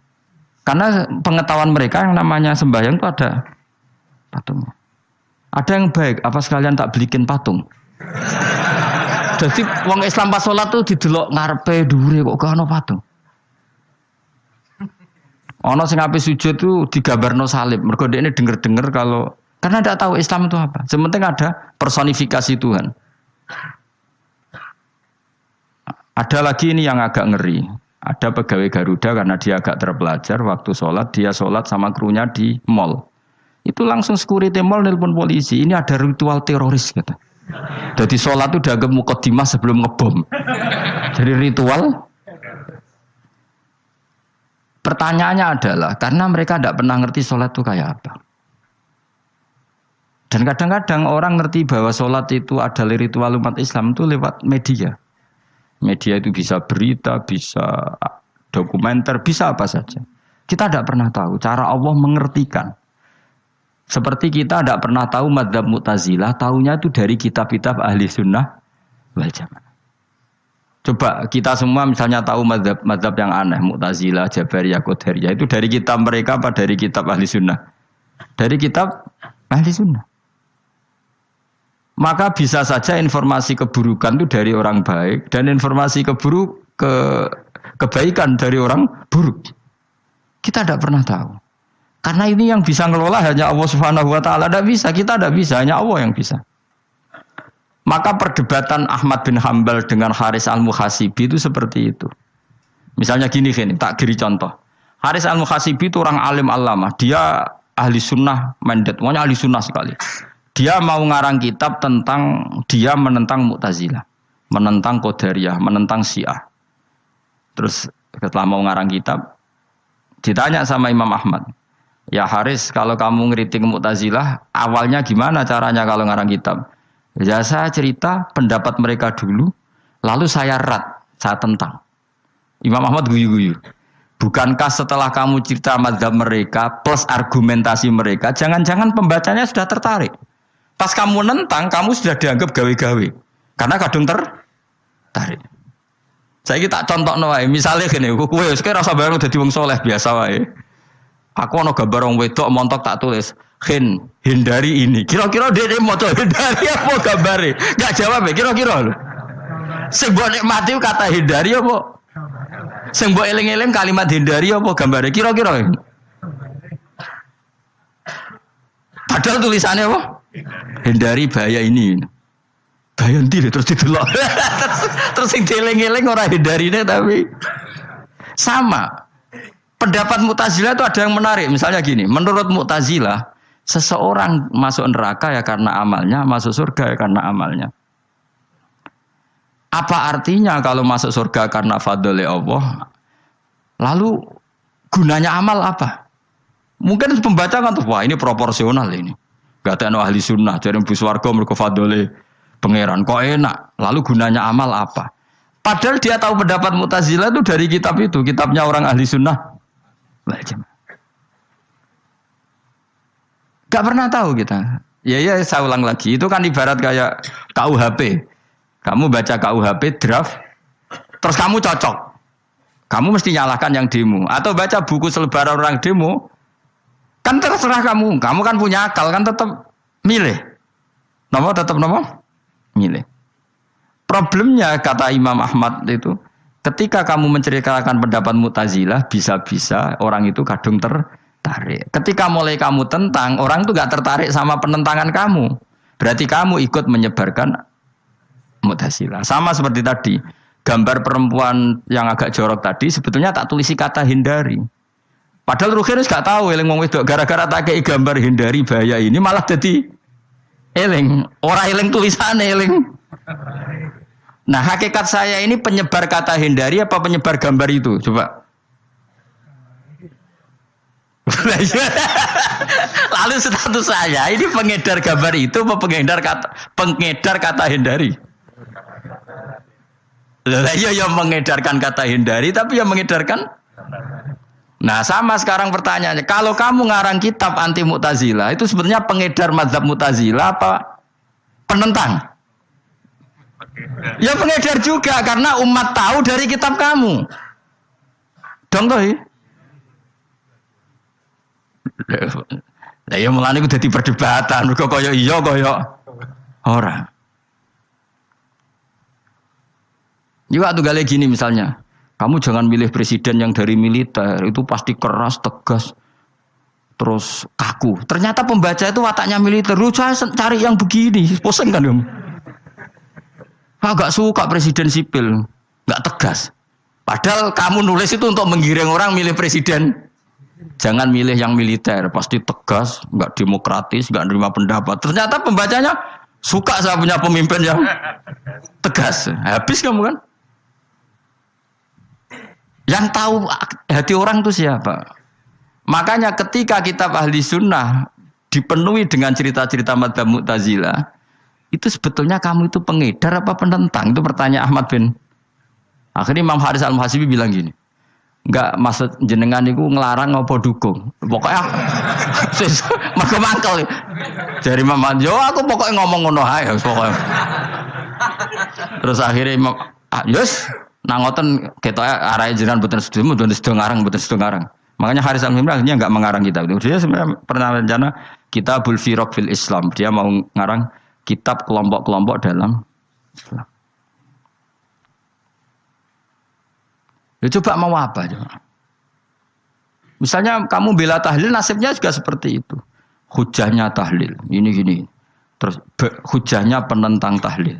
Karena pengetahuan mereka yang namanya sembahyang itu ada patungnya. Ada yang baik, apa sekalian tak belikin patung? Jadi wong Islam pas sholat tuh didelok ngarepe dhuwure kok gak ono patung. Ono sing ape sujud tuh digambarno salib. Mergo dekne denger-denger kalau karena tidak tahu Islam itu apa. Sementing ada personifikasi Tuhan. Ada lagi ini yang agak ngeri. Ada pegawai Garuda karena dia agak terpelajar waktu sholat dia sholat sama krunya di mall. Itu langsung security mall nelpon polisi. Ini ada ritual teroris kata. Jadi sholat itu udah mukadimah sebelum ngebom. Jadi ritual. Pertanyaannya adalah karena mereka tidak pernah ngerti sholat itu kayak apa. Dan kadang-kadang orang ngerti bahwa sholat itu adalah ritual umat Islam itu lewat media. Media itu bisa berita, bisa dokumenter, bisa apa saja. Kita tidak pernah tahu cara Allah mengertikan. Seperti kita tidak pernah tahu madzhab Mu'tazilah, tahunya itu dari kitab-kitab ahli sunnah wal jamaah. Coba kita semua misalnya tahu madzhab yang aneh, Mu'tazilah, Jabariyah, Qadariyah, itu dari kitab mereka apa dari kitab ahli sunnah? Dari kitab ahli sunnah. Maka bisa saja informasi keburukan itu dari orang baik dan informasi kebaikan dari orang buruk. Kita tidak pernah tahu. Karena ini yang bisa ngelola hanya Allah Subhanahu wa taala, tidak bisa, kita tidak bisa, hanya Allah yang bisa. Maka perdebatan Ahmad bin Hambal dengan Haris Al-Muhasibi itu seperti itu. Misalnya gini, tak kiri contoh. Haris Al-Muhasibi itu orang alim allamah, dia ahli sunnah mandat, pokoknya ahli sunnah sekali. Dia mau ngarang kitab tentang dia menentang Mu'tazilah, menentang Qadariyah, menentang Syiah. Terus setelah mau ngarang kitab, ditanya sama Imam Ahmad, ya Haris, kalau kamu ngeritik Mu'tazilah, awalnya gimana caranya kalau ngarang kitab? Ya saya cerita pendapat mereka dulu, lalu saya saya tentang. Imam Ahmad guyu-guyu. Bukankah setelah kamu cerita madzhab mereka plus argumentasi mereka, jangan-jangan pembacanya sudah tertarik. Pas kamu nentang, kamu sudah dianggap gawe-gawe. Karena kadung tertarik. Saya kita contoh wae, misalnya gini, kowe sekarang rasa bareng dadi wong soleh biasa wae. Aku ana gambar wong wedok montok tak tulis, hindari ini. Kira-kira dia maca hindari apa gambare? Enggak jawab ya, kira-kira lho. Sing mbok nikmati kata hindari apa? Sing mbok eling-eling kalimat hindari apa gambare? Kira-kira. Padahal tulisannya apa? Hindari bahaya ini. Bahaya ndi terus didelok. Terus sing dieling-eling ora hindarine tapi sama. Pendapat Mu'tazilah itu ada yang menarik. Misalnya gini, menurut Mu'tazilah, seseorang masuk neraka ya karena amalnya, masuk surga ya karena amalnya. Apa artinya kalau masuk surga karena fadl Allah? Lalu gunanya amal apa? Mungkin pembaca kan tuh, wah ini proporsional ini. Gak ada ahli sunnah, jadi bus warga mereka fadl pangeran. Kok enak? Lalu gunanya amal apa? Padahal dia tahu pendapat Mu'tazilah itu dari kitab itu, kitabnya orang ahli sunnah. Gak pernah tahu kita. Ya saya ulang lagi. Itu kan ibarat kayak KUHP. Kamu baca KUHP draft, terus kamu cocok. Kamu mesti nyalahkan yang demo. Atau baca buku selebaran orang demo, kan terserah kamu. Kamu kan punya akal, kan tetap milih. Tetap milih. Problemnya kata Imam Ahmad itu, ketika kamu menceritakan pendapat Mu'tazilah, bisa-bisa orang itu kadung tertarik. Ketika mulai kamu tentang, orang itu gak tertarik sama penentangan kamu. Berarti kamu ikut menyebarkan Mu'tazilah. Sama seperti tadi, gambar perempuan yang agak jorok tadi, sebetulnya tak tulisi kata hindari. Padahal Ruhin gak tahu, eling wong wedok gara-gara tak kei gambar hindari bahaya ini malah jadi eling. Orang eling tulisannya eling. Nah hakikat saya ini penyebar kata hindari apa penyebar gambar itu? Coba. Lalu status saya ini pengedar gambar itu apa pengedar kata hindari? Iya yang mengedarkan kata hindari tapi yang mengedarkan. Nah sama sekarang pertanyaannya, kalau kamu ngarang kitab anti Mu'tazilah itu sebenarnya pengedar mazhab Mu'tazilah apa penentang? Ya pengedar juga karena umat tahu dari kitab kamu. Dong toh. Lah ya mulane ku dadi perdebatan, mergo kaya iya kaya ora. Juga tunggale gini misalnya, kamu jangan milih presiden yang dari militer, itu pasti keras, tegas, terus kaku. Ternyata pembaca itu wataknya militer. Lu cari yang begini, pusing kan dong. Agak suka presiden sipil, nggak tegas. Padahal kamu nulis itu untuk menggiring orang milih presiden. Jangan milih yang militer, pasti tegas, nggak demokratis, nggak nerima pendapat. Ternyata pembacanya suka saya punya pemimpin yang tegas. Habis kamu kan? Yang tahu hati orang itu siapa? Makanya ketika kitab Ahli Sunnah dipenuhi dengan cerita-cerita madzhab Mu'tazilah, itu sebetulnya kamu itu pengedar apa penentang? Itu pertanyaan Ahmad bin. Akhirnya Imam Haris Al-Muhasibi bilang gini, enggak maksud jenengan itu ngelarang apa dukung. Pokoknya mangkel. Dari Imam Haris, aku pokoknya ngomong ngono ae pokoknya. Terus akhirnya Imam Yus nah ngoten ketoke arahe jenengan mboten sedo ngarang. Makanya Haris Al-Muhasibi akhirnya enggak mengarang kitab itu. Dia sebenarnya pernah rencana Kitabul Firaq fil Islam. Dia mau ngarang kitab kelompok-kelompok dalam Islam. Ya coba mau apa coba? Misalnya kamu bela tahlil, nasibnya juga seperti itu. Hujahnya tahlil, ini gini. Terus hujahnya penentang tahlil.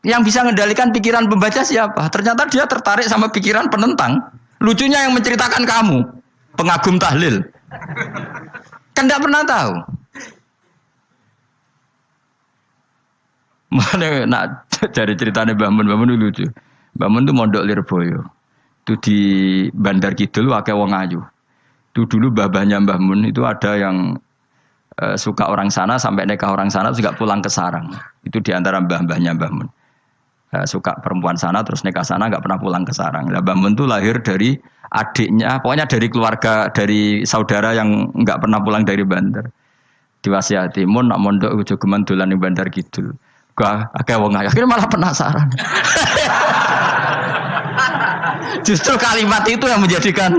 Yang bisa mengendalikan pikiran pembaca siapa? Ternyata dia tertarik sama pikiran penentang. Lucunya yang menceritakan kamu, pengagum tahlil. Kan tidak pernah tahu. Mana nak cari ceritanya Mbah Mun itu lucu. Mbah Mun itu mondok Lirboyo. Itu di Bandar Kidul akeh wong ayu. Itu dulu babahnya Mbah Mun itu ada yang suka orang sana sampai nikah orang sana juga pulang ke sarang. Itu diantara mbah-mbahnya Mbah Mun. Suka perempuan sana terus nikah sana nggak pernah pulang ke sarang. Nah, Mbah Mun itu lahir dari adiknya, pokoknya dari keluarga, dari saudara yang nggak pernah pulang dari Bandar. Diwasiati mun nak mondok jogeman dolan ning Bandar Kidul. Gak akeh wong ayu. Akhirnya malah penasaran. Justru kalimat itu yang menjadikan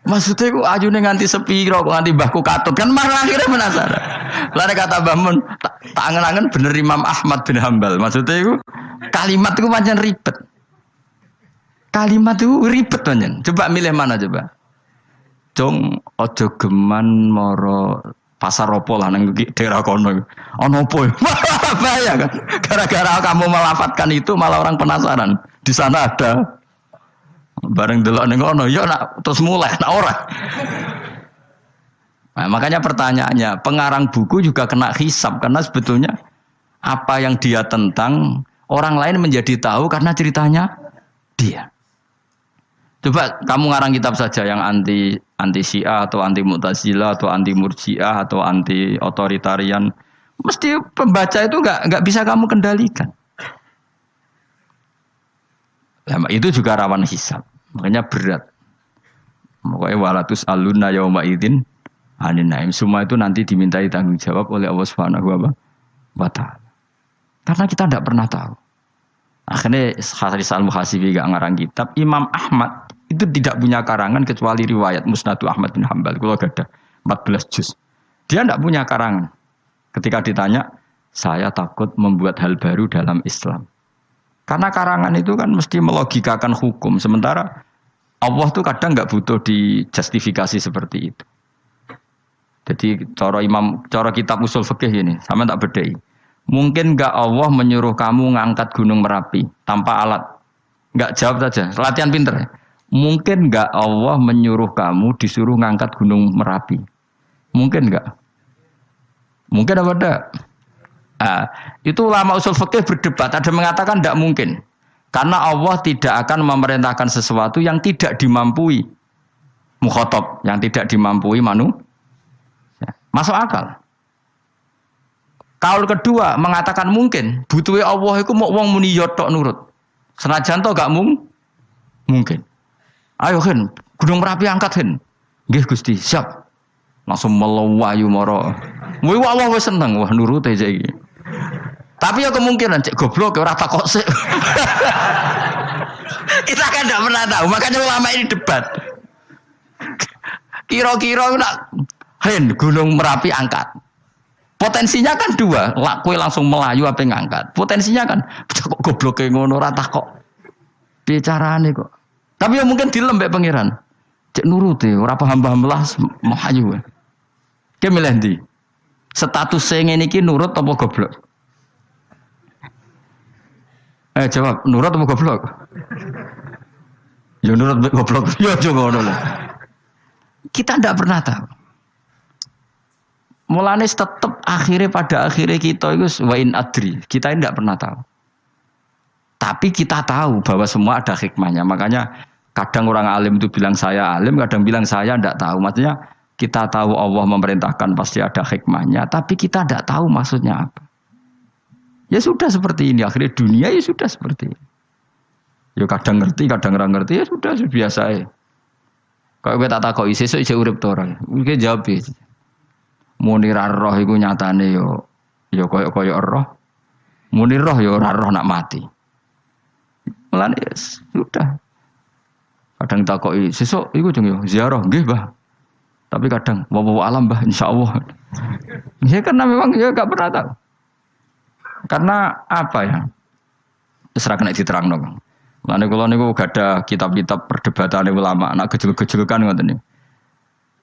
maksudnya aku ajune nganti sepiro kok nganti mbahku katut kan malah akhirnya penasaran. Lare kata Mbah Mun tak angen-angen bener Imam Ahmad bin Hambal. Maksudnya itu kalimat itu pancen ribet. Kalimat itu ribet pancen. Coba milih mana coba? Jong ojo geman moro pasar opo lah nang daerah kono. Ono opo? Bahaya kan. Gara-gara kamu melafatkan itu malah orang penasaran. Di sana ada bareng delok ning kono ya nak terus mulai nak ora. Nah, makanya pertanyaannya, pengarang buku juga kena hisab karena sebetulnya apa yang dia tentang orang lain menjadi tahu karena ceritanya dia. Coba kamu ngarang kitab saja yang anti Syiah atau anti Mu'tazilah atau anti Murji'ah atau anti otoritarian, mesti pembaca itu enggak bisa kamu kendalikan. Nah, itu juga rawan hisab. Makanya berat. Makanya walatus alunna yauma idzin anin naim. Semua itu nanti dimintai tanggung jawab oleh Allah Subhanahu wa taala. Karena kita tidak pernah tahu. Akhirnya Haris Al-Muhasibi gak ngarang kitab. Imam Ahmad itu tidak punya karangan kecuali riwayat Musnadu Ahmad bin Hambal. Kalau ada 14 juz. Dia tidak punya karangan. Ketika ditanya, saya takut membuat hal baru dalam Islam. Karena karangan itu kan mesti melogikakan hukum. Sementara Allah tuh kadang nggak butuh dijustifikasi seperti itu. Jadi cara kitab usul fikih ini, sama tak bedai. Mungkin nggak Allah menyuruh kamu ngangkat gunung Merapi tanpa alat? Nggak, jawab saja. Latihan pinter. Mungkin nggak Allah menyuruh kamu disuruh ngangkat gunung Merapi? Mungkin nggak? Mungkin apa enggak? Nah, itu ulama usul fikih berdebat. Ada mengatakan tidak mungkin. Karena Allah tidak akan memerintahkan sesuatu yang tidak dimampui mukhatab, yang tidak dimampui manusia. Masuk akal. Kaul kedua mengatakan mungkin. Butuhe Allah itu mau wong muni yo tok nurut. Senajan to gak mungkin. Ayo Hen, Gunung Merapi angkat Hen. Nggih Gusti, siap. Langsung melawayu moro. Wih Allah wis seneng, wah nurut aja iki. Tapi ya kemungkinan cek goblok ora takok sik. Kita kan tidak pernah tahu, makanya ulama ini debat. Kira-kira nak Gunung Merapi angkat. Potensinya kan dua, kowe langsung melayu apa ngangkat. Potensinya kan kok gobloke ngono ora tak kok. Piye carane kok. Tapi ya mungkin dilembek pangeran. Cek nuruti ora paham-paham belas melayu. Ki milih ndi? Status ngene iki nurut apa goblok? Jawab, nurut apa goblok? Ya nurut goblok. Ya aja ngono lho. Kita ndak pernah tahu. Mulane tetap pada akhirnya kita itu wain adri. Kita tidak pernah tahu. Tapi kita tahu bahwa semua ada hikmahnya. Makanya kadang orang alim itu bilang saya alim, kadang bilang saya tidak tahu. Maksudnya kita tahu Allah memerintahkan pasti ada hikmahnya, tapi kita tidak tahu maksudnya apa. Ya sudah seperti ini. Akhirnya dunia ya sudah seperti ini. Ya kadang ngerti, kadang nggak ngerti. Ya sudah biasa ya. Kalau kita tak tahu sesuk isih urip to ora. Mungkin jawab ya. Muni roh iku nyatane yo koyo roh. Muni roh yo ora roh nak mati. Mulane sudah. Kadang takoki sesuk iku jeng yo ziarah nggih, Mbah. Tapi kadang wa alam, Mbah, insyaallah. Ya karena memang ya enggak pernah tahu. Karena apa ya? Wis ra kena diterangno. Mulane kula niku gadah kitab-kitab perdebatan ulama, anak gejol-gejolkan ngoten niku.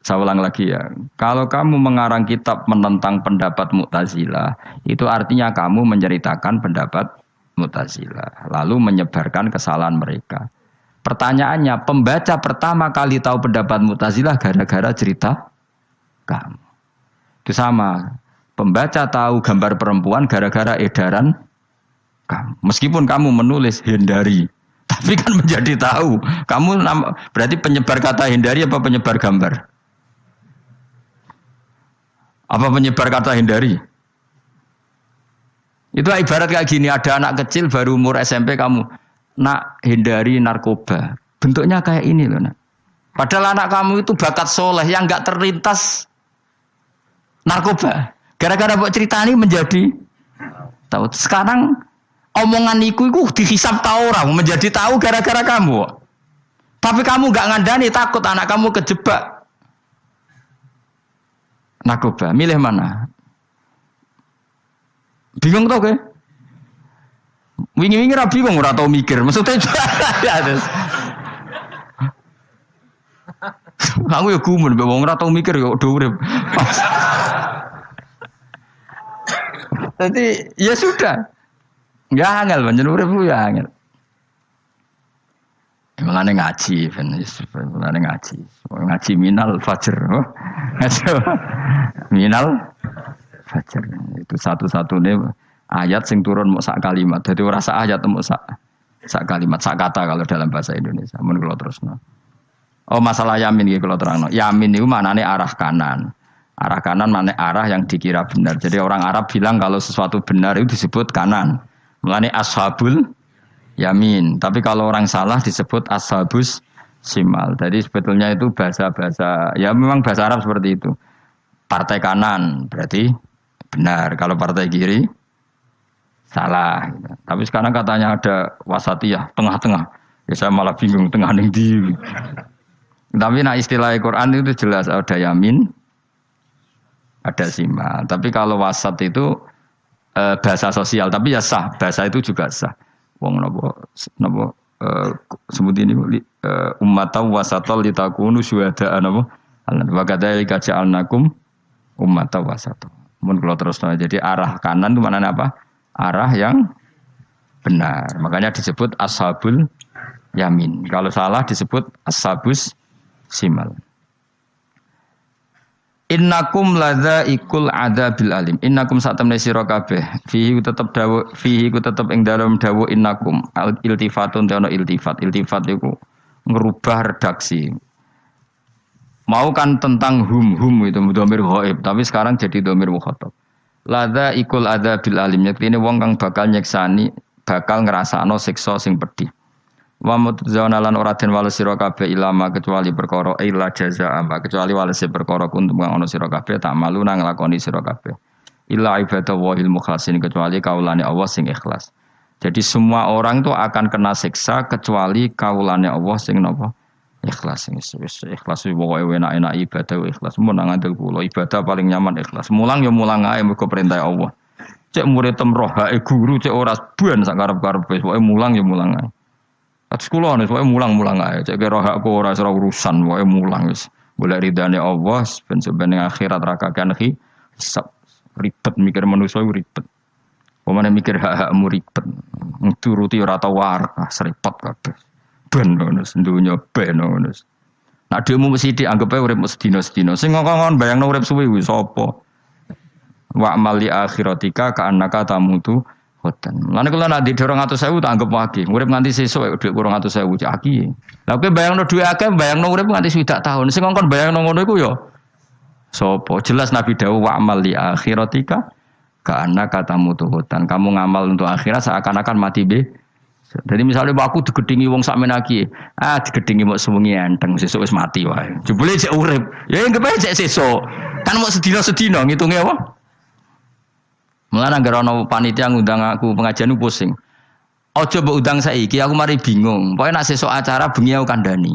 Saya ulang lagi ya, kalau kamu mengarang kitab menentang pendapat Mu'tazilah, itu artinya kamu menceritakan pendapat Mu'tazilah, lalu menyebarkan kesalahan mereka. Pertanyaannya, pembaca pertama kali tahu pendapat Mu'tazilah gara-gara cerita kamu. Itu sama, pembaca tahu gambar perempuan gara-gara edaran kamu. Meskipun kamu menulis hindari, tapi kan menjadi tahu. Kamu berarti penyebar kata hindari apa penyebar gambar? Apa penyebar kata hindari? Itu ibarat kayak gini, ada anak kecil baru umur SMP kamu nak hindari narkoba. Bentuknya kayak ini loh nak. Padahal anak kamu itu bakat soleh yang nggak terlintas narkoba. Gara-gara buat cerita ini menjadi tahu. Sekarang omongan iku dihisap tahu orang menjadi tahu gara-gara kamu. Tapi kamu nggak ngandani, takut anak kamu kejebak narkoba, milih mana? Bingung tau ke? Wingi-wingi ra bingung ora tau mikir. Maksudnya ya terus. Aku ya gumun, wong ora tau mikir kok do urip. Jadi ya sudah. Enggak angel panjen urip ya angel. Mulane ngaji, mulane ngaji minal fajr. Minal fajr. Itu satu-satunya ayat sing turun mok sak kalimat. Dadi ora sak ayat mok sak kalimat, sak kata kalau dalam bahasa Indonesia. Mun kula terusno. Oh, masalah yamin iki kula terangno. Yamin niku maknane arah kanan. Arah kanan maknane arah yang dikira benar. Jadi orang Arab bilang kalau sesuatu benar itu disebut kanan. Mulane ashabul yamin, tapi kalau orang salah disebut ashabus simal. Jadi sebetulnya itu bahasa-bahasa, ya memang bahasa Arab seperti itu. Partai kanan berarti benar, kalau partai kiri salah. Tapi sekarang katanya ada wasatiyah, tengah-tengah. Ya saya malah bingung tengah ning ndi. Tapi nah istilah Quran itu jelas ada yamin, ada simal. Tapi kalau wasat itu bahasa sosial, tapi ya sah, bahasa itu juga sah. Wong napa sebut ini ummatan wasatol litakunu syuhada napa wa kadzalika ja'alnakum ummatan wasatol. Mun kula terusno, jadi arah kanan itu maknanya apa? Arah yang benar. Makanya disebut ashabul yamin. Kalau salah disebut ashabus simal. Innakum ladzaikul adzabil alim. Innakum satamne sira kabeh. Fihi tetep dawuh, fihi ku tetep ing dalem dawuh innakum. Iltifatun te ono iltifat. Iltifat iku ngerubah redaksi. Mau kan tentang hum itu dhamir ghaib, tapi sekarang jadi dhamir mukhatab. Ladzaikul adzabil alim. Yektine wong kang bakal nyeksani, bakal ngrasakno siksa sing pedih. Wa mutzawana lan ora den wales sira kabeh ilama kecuali perkara illa jazaa kecuali wales perkara kuntum kang ana sira kabeh tak malu nang nglakoni sira kabeh illa ibadallahil mukhlasin kecuali kaulane Allah sing ikhlas. Jadi semua orang itu akan kena siksa kecuali kaulane Allah sing napa Ikhlas wis ikhlas pokoke enak-enak ibadah ikhlas mun nang ngandel kula ibadah paling nyaman ikhlas. Mulang ya mulang ae mergo perintah Allah. Cek murid temroh hae guru cek ora ban sak karep-karepe pokoke mulang ya mulang ae. At sekolah nih pokoke mulang-mulang ae. Cek kira hakku ora urusan pokoke mulang wis. Golek ridane Allah ben sebene akhirat ra kakean hisab ribet mikir manusa ribet. Pemane mikir hak-hakmu ribet. Turuti ora tau war, seripet kabeh. Ben ngono dunya ben ngono. Nek dhewe mesti dianggep urip sedina-sedina. Sing ngomong bayangno urip suwi kuwi sapa? Wa amali akhiratika ka annaka tamutu khotan. Lan kula nek di 200.000 tak anggap wage. Urip nganti sesuk dhuwit 200.000 cak aki. Lah kowe bayangno dhuwit akeh bayangno urip nganti 20 tahun. Sing ngomong bayangno ngono iku ya sapa? Jelas Nabi dawuh wa amali akhiratika ka annaka tamutu khotan. Kamu ngamal untuk akhirat seakan-akan mati be. Jadi misalnya aku digedingi wong sak menaki, digedingi mau sewengi enteng sesuk wis mati wae. Jebule cek urip. Ya enggak bae cek sesuk. Kan mau sedina-sedina ngitunge apa? Mulane anggere ana panitia ngundang aku pengajian pusing. Aja mbok undang saiki aku mari bingung. Pokoke nek sesuk acara bengi aku kandhani.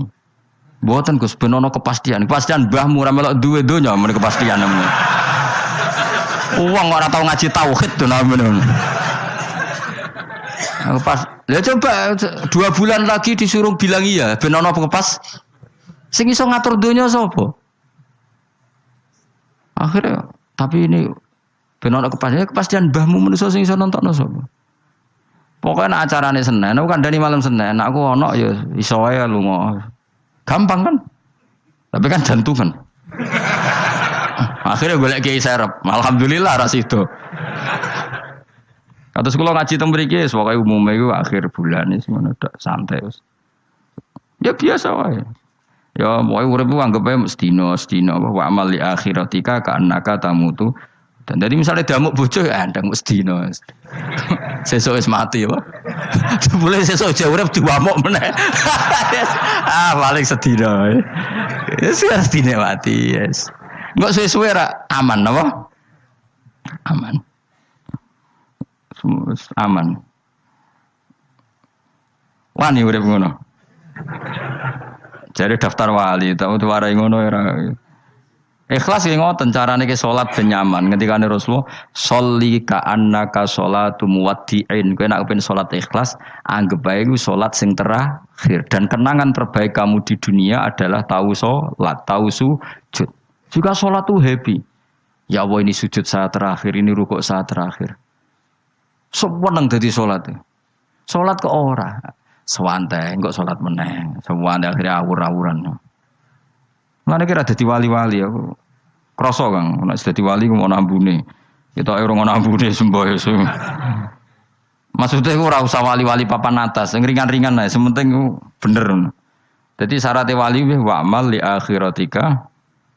Mboten Gus ben ana kepastian. Kepastian mbahmu ora melok duwe donya men kepastian namanya. Wong ora tau ngaji tauhid to namanya. Pas, ya coba 2 bulan lagi disuruh bilang iya, ben ana pekepas. Sing iso ngatur donya sapa? Akhirnya, tapi ini ben ana kepastian mbahmu manusa sing iso nontonno sapa? Pokoke nek acarane Senin, aku kandhani malam Senin, aku ana ya iso wae lunga. Gampang kan? Tapi kan jantungan. Akhirnya golek kiai serep. Alhamdulillah ra sido. Kados kula ngaji teng mriki wis pokoke umume iku akhir bulan wis ngono tok santai wis. Ya biasa wae. Ya pokoke urip ku anggap ae sedina wa amal li akhiratika ka annaka tamutu. Dan dari misalnya damuk bojo ya ndang sedina. Sesuk wis mati ya. Boleh sesuk aja urip diwamuk meneh. Paling sedina wae. Wis sedina mati yes. Enggak suwe-suwe ra aman napa? Aman. Aman. Wani urip ngono. Jadi daftar wali, tau diwarai ngono ora. Ikhlas ki ngoten carane ki salat ben nyaman. Ngendikane Rasulullah, "Sholli ka annaka sholatu muwaddi'in." Kowe nek pengen salat ikhlas, anggap bae iku salat sing terakhir dan kenangan terbaik kamu di dunia adalah tahu salat, tahu sujud. Juga salat tuh happy. Ya Allah ini sujud saat terakhir, ini rukuk saat terakhir. Seneng dadi salat. Salat ke ora. Sewante engko salat meneh. Sewante akhirnya awur-awuran. Lan kira dadi wali-wali aku. Krasa Kang, nek dadi wali ku ono ambune. Kita ora ono ambune semboyo. Maksudnya aku ora usah wali-wali papan atas, sing ringan-ringan ae, sementing ku bener. Jadi syarat wali wa amal li akhiratika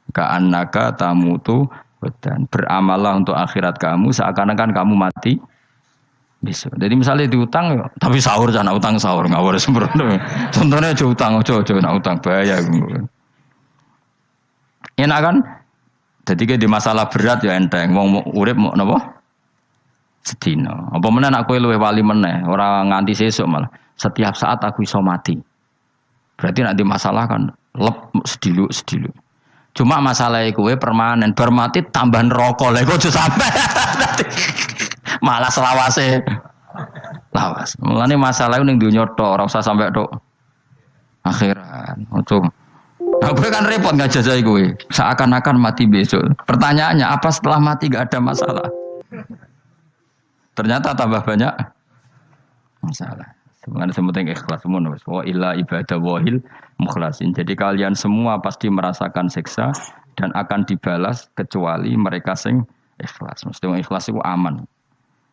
ka annaka tamutu dan beramallah untuk akhirat kamu seakan-akan kamu mati. Bisa. Jadi misalnya diutang, tapi sahur jangan utang sahur ngawur sembrono. Contohnya aja utang, ojo nak utang bahaya. Enak kan? Jadi kayak di masalah berat ya enteng. Wong urip mau napa? Sedina. Apa meneh nak kowe luwih wali meneh, ora nganti sesuk malah. Setiap saat aku iso mati. Berarti nak di masalah kan lep sedilu. Cuma masalah kowe permanen, bar mati tambah neraka. Lha kok aja sampe. Malah selawase lawas. Mulane masalah ning donya tok, ora usah sampe tok akhirat. Ojo. Nah, gue kan repot ngajajai gue. Seakan-akan mati besok. Pertanyaannya apa setelah mati gak ada masalah? Ternyata tambah banyak masalah. Sebenarnya sementing ikhlas semua. Wa illa ibadah wahil mukhlasin. Jadi kalian semua pasti merasakan siksa dan akan dibalas kecuali mereka sing ikhlas. Mesti ikhlas itu aman.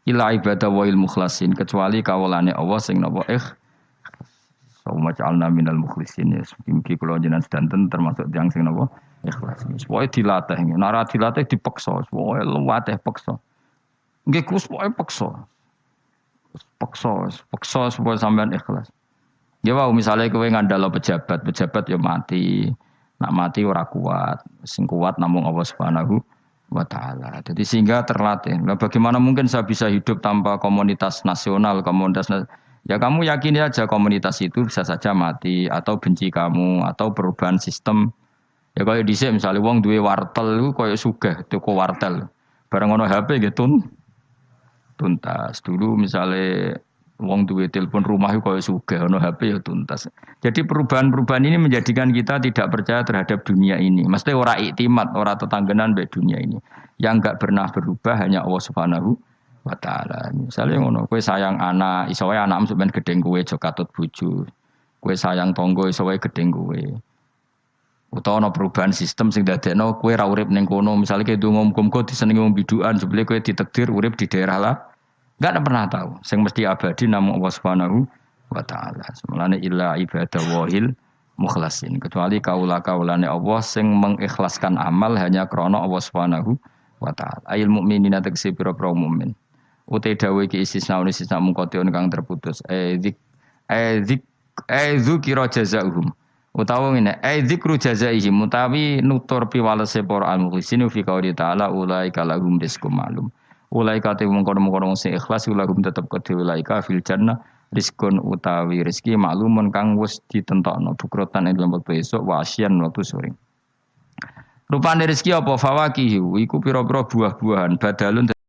Ila ibadah wa'il mukhlasin kecuali kawulane Allah sing napa Sawma ja'alna minal mukhlisin ya mungkin kula jenengan sedanten termasuk tiyang sing napa ikhlas. Pokoke dilatih, nek dilatih dipaksa, pokoke luwateh paksa. Nggih Gus pokoke paksa. Paksa supaya sampean ikhlas. Ya wae misale kowe ngandalo pejabat ya mati. Nak mati ora kuat, sing kuat namung Allah Subhanahu wa ta'ala. Jadi sehingga terlatih. Nah, bagaimana mungkin saya bisa hidup tanpa komunitas nasional, Ya kamu yakini aja komunitas itu bisa saja mati atau benci kamu atau perubahan sistem. Ya kayak dhisik misalnya wong duwe wartel iku koyo sugih toko wartel. Bareng ono HP gitu tuntas. Dulu misalnya wong duwe telepon rumah itu koyo sugih ono HP ya tuntas. Jadi perubahan-perubahan ini menjadikan kita tidak percaya terhadap dunia ini. Mesti ora iktimat, ora tetanggenan mbek dunia ini. Yang enggak pernah berubah hanya Allah Subhanahu wa taala. Misalnya ngono, kowe sayang anak, iso wae anakmu sampean gedeng kowe aja katut bojo. Kowe sayang tangga iso wae gedeng kowe. Utawa ana perubahan sistem sing dadekno kowe ra urip ning kono, misale kowe ndonga muga-muga disenengi wong bidukan, sebele kowe ditakdir urip di daerah lah. Enggak pernah tahu. Sing mesti abadi namung Allah Subhanahu wa taala. Semulane illa ibadah wahil mukhlasin. Kecuali kaula-kaulane Allah sing mengikhlaskan amal hanya krana Allah Subhanahu wa taala. Ail mukminina tegese pira-pira mukmin. Utai dawe iki istisna mungkotion kang terputus. Dzikra jazaohum. Utawa ngene, dzikru jazaihim utawi nutur piwalese para al-mukhlisin fi qouli ta'ala ulaika lahum rizqum ma'lum. Ulaika te mungkon-mungkon sing ikhlas lahum tetep kedhe ulaika fil jannah rizqun utawi rezeki maklumun kang wis ditentokno bukrotan ing dalam wektu esuk wa asyan wektu sore. Rupane rezeki apa fawakihu iku pira-pira buah-buahan badalun